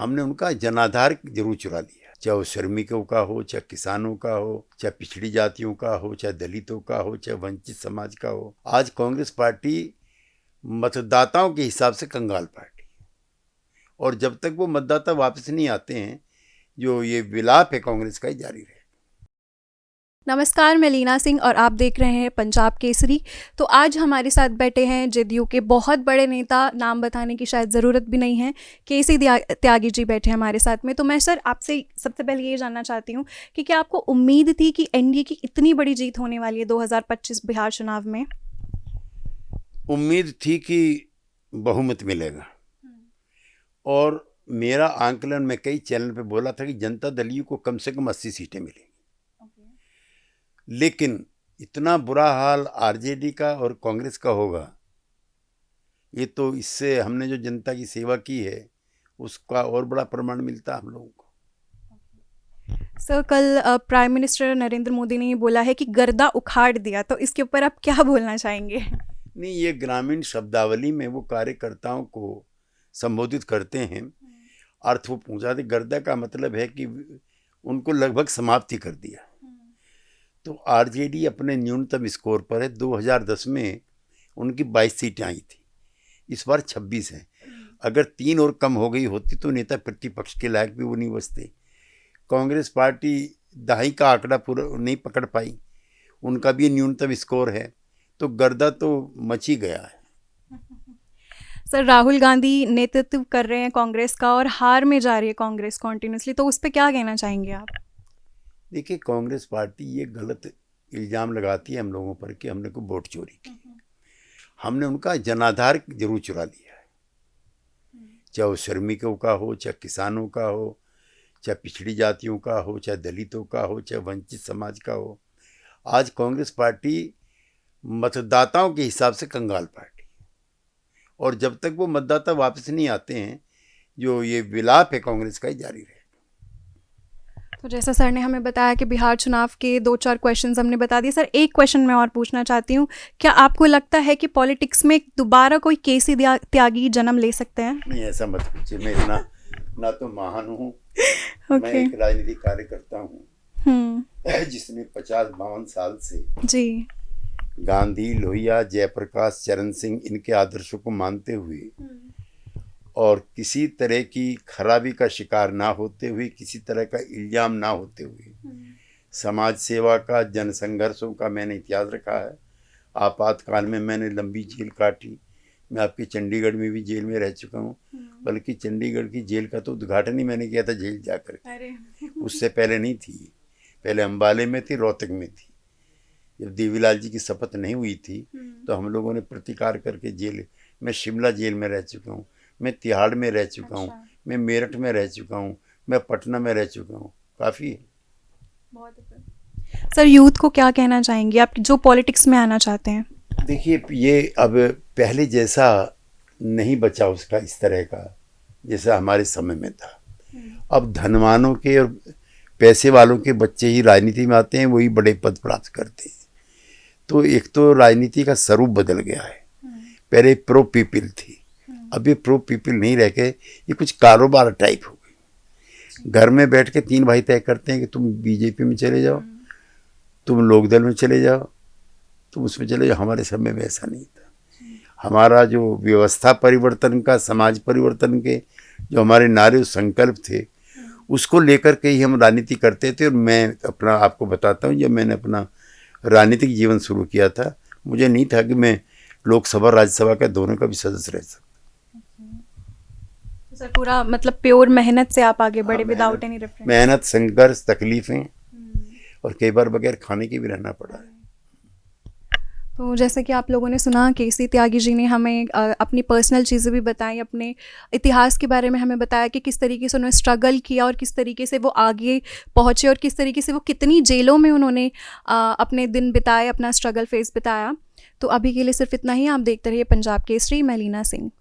हमने उनका जनाधार जरूर चुरा लिया, चाहे वो श्रमिकों का हो, चाहे किसानों का हो, चाहे पिछड़ी जातियों का हो, चाहे दलितों का हो, चाहे वंचित समाज का हो। आज कांग्रेस पार्टी मतदाताओं के हिसाब से कंगाल पार्टी है, और जब तक वो मतदाता वापस नहीं आते हैं, जो ये विलाप है कांग्रेस का, ही जारी रहे। नमस्कार, मैं लीना सिंह और आप देख रहे हैं पंजाब केसरी। तो आज हमारे साथ बैठे हैं जेडीयू के बहुत बड़े नेता, नाम बताने की शायद ज़रूरत भी नहीं है, केसी त्यागी जी बैठे हैं हमारे साथ में। तो मैं सर आपसे सबसे पहले ये जानना चाहती हूँ कि क्या आपको उम्मीद थी कि एनडीए की इतनी बड़ी जीत होने वाली है 2025 बिहार चुनाव में? उम्मीद थी कि बहुमत मिलेगा, और मेरा आंकलन मैं कई चैनल पे बोला था कि जनता दल यू को कम से कम 80 सीटें मिलेंगी। लेकिन इतना बुरा हाल आरजेडी का और कांग्रेस का होगा, ये तो इससे हमने जो जनता की सेवा की है उसका और बड़ा प्रमाण मिलता हम लोगों को। सर, कल प्राइम मिनिस्टर नरेंद्र मोदी ने ये बोला है कि गर्दा उखाड़ दिया, तो इसके ऊपर आप क्या बोलना चाहेंगे? नहीं, ये ग्रामीण शब्दावली में वो कार्यकर्ताओं को संबोधित करते हैं, अर्थ वो पहुँचाते। गर्दा का मतलब है कि उनको लगभग समाप्ति कर दिया। तो आरजेडी अपने न्यूनतम स्कोर पर है। 2010 में उनकी 22 सीटें आई थी, इस बार 26 हैं। अगर 3 और कम हो गई होती तो नेता प्रतिपक्ष के लायक भी वो नहीं बचते। कांग्रेस पार्टी दहाई का आंकड़ा पूरा नहीं पकड़ पाई, उनका भी न्यूनतम स्कोर है, तो गर्दा तो मच ही गया है। सर, राहुल गांधी नेतृत्व कर रहे हैं कांग्रेस का और हार में जा रही है कांग्रेस कॉन्टिन्यूसली, तो उस पर क्या कहना चाहेंगे आप? देखिए, कांग्रेस पार्टी ये गलत इल्ज़ाम लगाती है हम लोगों पर कि हमने कोई वोट चोरी की। हमने उनका जनाधार जरूर चुरा लिया है, चाहे वो श्रमिकों का हो, चाहे किसानों का हो, चाहे पिछड़ी जातियों का हो, चाहे दलितों का हो, चाहे वंचित समाज का हो। आज कांग्रेस पार्टी मतदाताओं के हिसाब से कंगाल पार्टी है, और जब तक वो मतदाता वापस नहीं आते हैं, जो ये विलाप है कांग्रेस का, ही जारी रहे। तो जैसा सर ने हमें बताया कि बिहार चुनाव के 2-4 क्वेश्चंस हमने बता दिए। सर, एक क्वेश्चन मैं और पूछना चाहती हूँ, क्या आपको लगता है कि पॉलिटिक्स में दोबारा कोई केसी त्यागी जन्म ले सकते हैं? नहीं, ऐसा मत पूछिए। मैं इतना ना तो महान हूँ, मैं एक राजनीतिक कार्यकर्ता हूँ जिसने 50-52 साल से जी गांधी, लोहिया, जयप्रकाश, चरण सिंह, इनके आदर्शों को मानते हुए और किसी तरह की खराबी का शिकार ना होते हुए, किसी तरह का इल्ज़ाम ना होते हुए समाज सेवा का, जन संघर्षों का मैंने इतिहास रखा है। आपातकाल में मैंने लंबी जेल काटी। मैं आपके चंडीगढ़ में भी जेल में रह चुका हूँ, बल्कि चंडीगढ़ की जेल का तो उद्घाटन ही मैंने किया था जेल जाकर। उससे पहले नहीं थी, पहले अम्बाले में थी, रोहतक में थी। जब देवीलाल जी की शपथ नहीं हुई थी तो हम लोगों ने प्रतिकार करके जेल, मैं शिमला जेल में रह चुका हूँ, मैं तिहाड़ में रह चुका हूँ, मैं मेरठ में रह चुका हूँ, मैं पटना में रह चुका हूँ। काफ़ी है। बहुत अच्छा। सर, यूथ को क्या कहना चाहेंगे आप जो पॉलिटिक्स में आना चाहते हैं? देखिए, ये अब पहले जैसा नहीं बचा उसका, इस तरह का जैसा हमारे समय में था। अब धनवानों के और पैसे वालों के बच्चे ही राजनीति में आते हैं, वही बड़े पद प्राप्त करते हैं। तो एक तो राजनीति का स्वरूप बदल गया है। पहले प्रो पीपल थी, अब ये प्रो पीपल नहीं रह के ये कुछ कारोबार टाइप हो गई। घर में बैठ के 3 भाई तय करते हैं कि तुम बीजेपी में चले जाओ, तुम लोकदल में चले जाओ, तुम उसमें चले जाओ। हमारे समय में ऐसा नहीं था। हमारा जो व्यवस्था परिवर्तन का, समाज परिवर्तन के जो हमारे नारे संकल्प थे, उसको लेकर के ही हम राजनीति करते थे। और मैं अपना आपको बताता हूँ, जब मैंने अपना राजनीतिक जीवन शुरू किया था, मुझे नहीं था कि मैं लोकसभा राज्यसभा का दोनों का भी सदस्य रह सकता। सर, पूरा मतलब प्योर मेहनत से आप आगे बढ़े, विदाउट एनी रेफरेंस। मेहनत, संघर्ष, तकलीफें, और कई बार बगैर खाने के भी रहना पड़ा है। तो जैसे कि आप लोगों ने सुना, केसी त्यागी जी ने हमें अपनी पर्सनल चीज़ें भी बताई, अपने इतिहास के बारे में हमें बताया कि किस तरीके से उन्होंने स्ट्रगल किया और किस तरीके से वो आगे पहुँचे और किस तरीके से वो कितनी जेलों में उन्होंने अपने दिन बिताए, अपना स्ट्रगल फेस बिताया। तो अभी के लिए सिर्फ इतना ही। आप देखते रहिए पंजाब केसरी। मैं लीना सिंह।